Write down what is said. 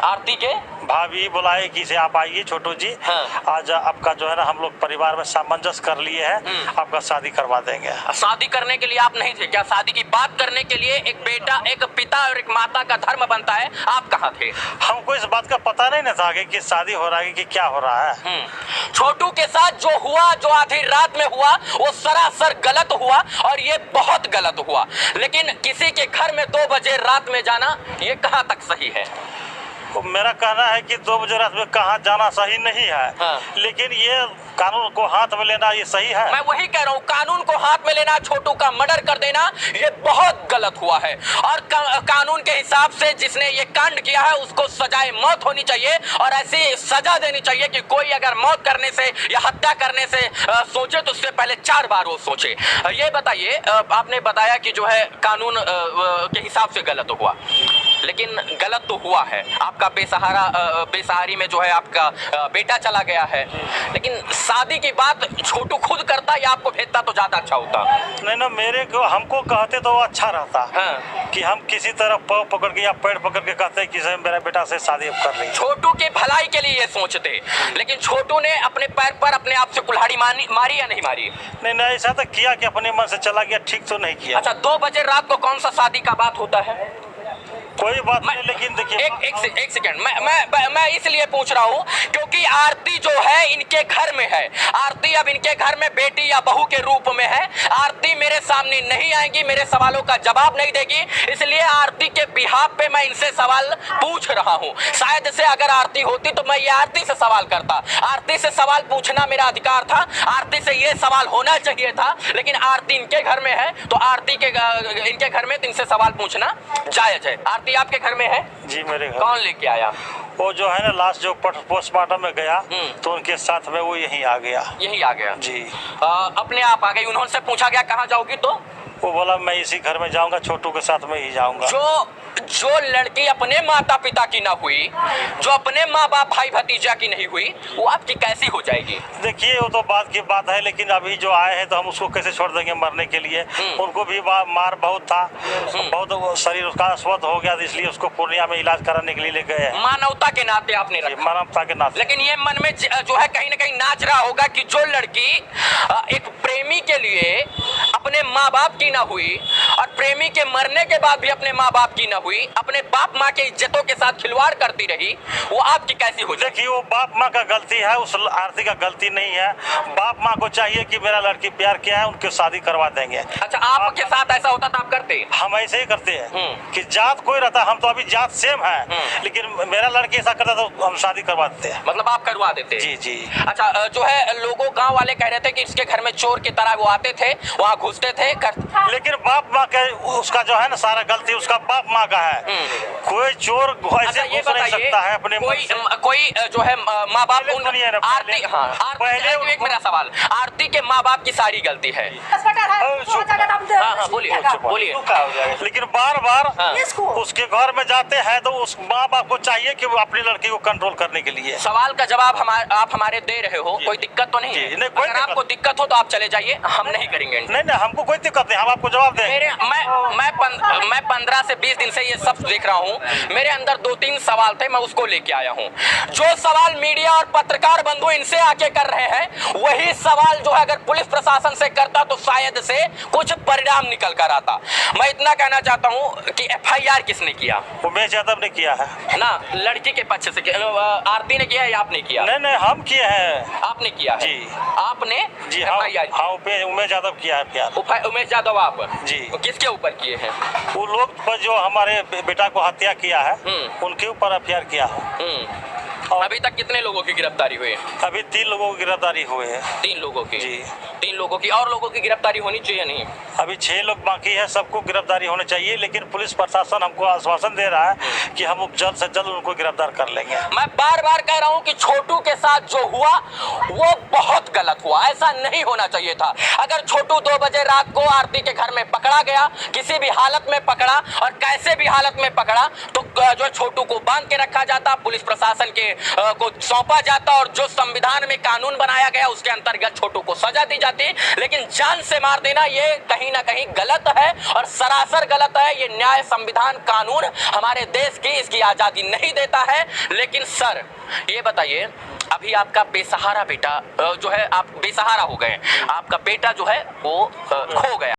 आरती के भाभी बुलाए कि से आप आइए छोटू जी। हाँ। आज आपका जो है ना हम लोग परिवार में सामंजस्य कर लिए हैं, आपका शादी करवा देंगे। शादी करने के लिए आप नहीं थे क्या? शादी की बात करने के लिए एक बेटा, एक पिता और एक माता का धर्म बनता है, आप कहाँ थे? हमको इस बात का पता नहीं ना था कि शादी हो रहा है कि क्या हो रहा है। छोटू के साथ जो हुआ, जो आधी रात में हुआ, वो सरासर गलत हुआ और ये बहुत गलत हुआ। लेकिन किसी के घर में 2 बजे रात में जाना, ये कहाँ तक सही है? तो मेरा कहना है कि 2 बजे रात में कहाँ जाना सही नहीं है। हाँ। लेकिन ये कानून को हाथ में लेना ये सही है। मैं वही कह रहा हूँ, कानून को हाथ में लेना, छोटू का मर्डर कर देना, ये बहुत गलत हुआ है। और कानून के हिसाब से जिसने ये कांड किया है उसको सजाए मौत होनी चाहिए और ऐसी सजा देनी चाहिए कि कोई अगर मौत करने से या हत्या करने से सोचे तो उससे पहले 4 बार वो सोचे। ये बताइए, आपने बताया कि जो है कानून के हिसाब से गलत हुआ, लेकिन गलत तो हुआ है। आपका बेसहारी में जो है आपका बेटा चला गया है, लेकिन शादी की बात छोटू खुद करता या आपको भेजता तो ज्यादा अच्छा होता? नहीं ना, मेरे को हमको कहते तो अच्छा रहता। हाँ। कि हम किसी तरह पाँव पकड़ के या पैर पकड़ के कहते कि मेरा बेटा से शादी अब कर रही। छोटू के भलाई के लिए ये सोचते, लेकिन छोटू ने अपने पैर पर अपने आप से कुल्हाड़ी मारी या नहीं मारी? नहीं, ऐसा तो किया कि अपने मन से चला गया, ठीक तो नहीं किया। अच्छा, 2 बजे रात को कौन सा शादी का बात होता है? कोई बात नहीं, लेकिन देखिए एक सेकंड, मैं इसलिए पूछ रहा हूँ क्योंकि आरती जो है इनके घर में है। आरती अब इनके घर में बेटी या बहू के रूप में है। आरती मेरे सामने नहीं आएगी, मेरे सवालों का जवाब नहीं देगी, इसलिए आरती के बिहाफ पे मैं इनसे सवाल पूछ रहा हूँ। शायद से अगर आरती होती तो मैं ये आरती से सवाल करता। आरती से सवाल पूछना मेरा अधिकार था, आरती से ये सवाल होना चाहिए था, लेकिन आरती इनके घर में है तो आरती के इनके घर में तो इनसे सवाल पूछना जायज है। आरती आपके घर में है? जी मेरे घर। कौन लेके आया? वो जो है ना लास्ट जो पोस्टमार्टम में गया तो उनके साथ में वो यहीं आ गया। यहीं आ गया जी। अपने आप आ गई? उन्होंने पूछा गया कहाँ जाओगी तो वो बोला मैं इसी घर में जाऊंगा, छोटू के साथ में ही जाऊंगा। जो लड़की अपने माता पिता की ना हुई, जो अपने माँ बाप भाई भतीजा की नहीं हुई, वो आपकी कैसी हो जाएगी? देखिए वो तो बात की बात है, लेकिन अभी जो आए हैं तो हम उसको कैसे छोड़ देंगे मरने के लिए। उनको भी मार बहुत था, बहुत शरीर उसका अस्वस्थ हो गया, इसलिए उसको पूर्णिया में इलाज कराने के लिए ले गए। मानवता के नाते आपने रखा। मानवता के नाते। लेकिन ये मन में जो है कहीं ना कहीं नाच रहा होगा कि जो लड़की एक प्रेमी के लिए अपने माँ बाप की ना हुई और प्रेमी के मरने के बाद भी अपने माँ बाप की ना हुई, अपने बाप माँ के इज्जतों के साथ खिलवाड़ करती रही, वो आपकी कैसी हो जाएगी? देखिए वो बाप माँ का गलती है, उस आरती का गलती नहीं है। बाप माँ को चाहिए कि मेरा लड़की प्यार किया है, उनकी शादी करवा देंगे। अच्छा, आपके साथ ऐसा होता तो आप करते? हम ऐसे ही करते हैं कि जात कोई रहता, हम तो अभी जात सेम है, लेकिन मेरा लड़की ऐसा करता तो हम शादी करवा देते हैं। मतलब आप करवा देते? जी जी। अच्छा, जो है लोगों गांव वाले कह रहे थे कि इसके घर में चोर की तरह वो आते थे, वहाँ घुसते थे लेकिन बाप माँ के उसका जो है ना सारा गलती उसका बाप माँ का है। कोई चोर ऐसे घुस नहीं सकता है अपने कोई जो है माँ बाप आरती। हाँ, पहले एक मेरा सवाल, आरती के माँ बाप की सारी गलती है? बोलिए। लेकिन बार बार उसके घर में जाते हैं तो उस माँ बाप को चाहिए कि वो अपनी लड़की को कंट्रोल करने के लिए। सवाल का जवाब आप हमारे दे रहे हो, कोई दिक्कत तो नहीं है? अगर आपको दिक्कत हो तो आप चले जाइए, हम नहीं करेंगे। नहीं, हमको कोई दिक्कत नहीं, हम आपको जवाब देंगे। मैं 15 से 20 दिन से ये सब देख रहा हूँ, मेरे अंदर 2-3 सवाल थे, मैं उसको लेके आया हूँ। जो सवाल मीडिया और पत्रकार बंधु इनसे आके कर रहे हैं, वही सवाल जो है अगर पुलिस प्रशासन से करता तो शायद से कुछ परिणाम निकल कर आता। मैं इतना कहना चाहता हूँ कि FIR किसने किया? उमेश यादव ने किया है ना, लड़की के पक्ष से आरती ने किया या आपने किया? नहीं, हम किए हैं। आपने किया है? जी। आपने? जी हाँ, उमेश यादव किया है प्यार। उमेश यादव आप? जी। किसके ऊपर किए हैं? वो लोग पर जो हमारे बेटा को हत्या किया है उनके ऊपर FIR किया है। अभी तक कितने लोगों की गिरफ्तारी हुई है? अभी 3 लोगों की गिरफ्तारी हुई है। 3 लोगों की? जी। 3 लोगों की। और लोगों की गिरफ्तारी होनी चाहिए नहीं? अभी 6 लोग बाकी है, सबको गिरफ्तारी होनी चाहिए, लेकिन पुलिस प्रशासन हमको आश्वासन दे रहा है कि हम जल्द से जल्द उनको गिरफ्तार कर लेंगे। मैं बार बार कह रहा हूँ कि छोटू के साथ जो हुआ वो बहुत गलत हुआ, ऐसा नहीं होना चाहिए था। अगर छोटू 2 बजे रात को आरती के घर में पकड़ा गया, किसी भी हालत में पकड़ा और कैसे भी हालत में पकड़ा, तो जो छोटू को बांध के रखा जाता, पुलिस प्रशासन के को सौंपा जाता और जो संविधान में कानून बनाया गया उसके अंतर्गत छोटू को सजा दी जाती। लेकिन जान से मार देना ये कहीं ना कहीं गलत है और सरासर गलत है। ये न्याय, संविधान, कानून हमारे देश की इसकी आजादी नहीं देता है। लेकिन सर ये बताइए, अभी आपका बेसहारा बेटा जो है, आप बेसहारा हो गए, आपका बेटा जो है वो खो गया।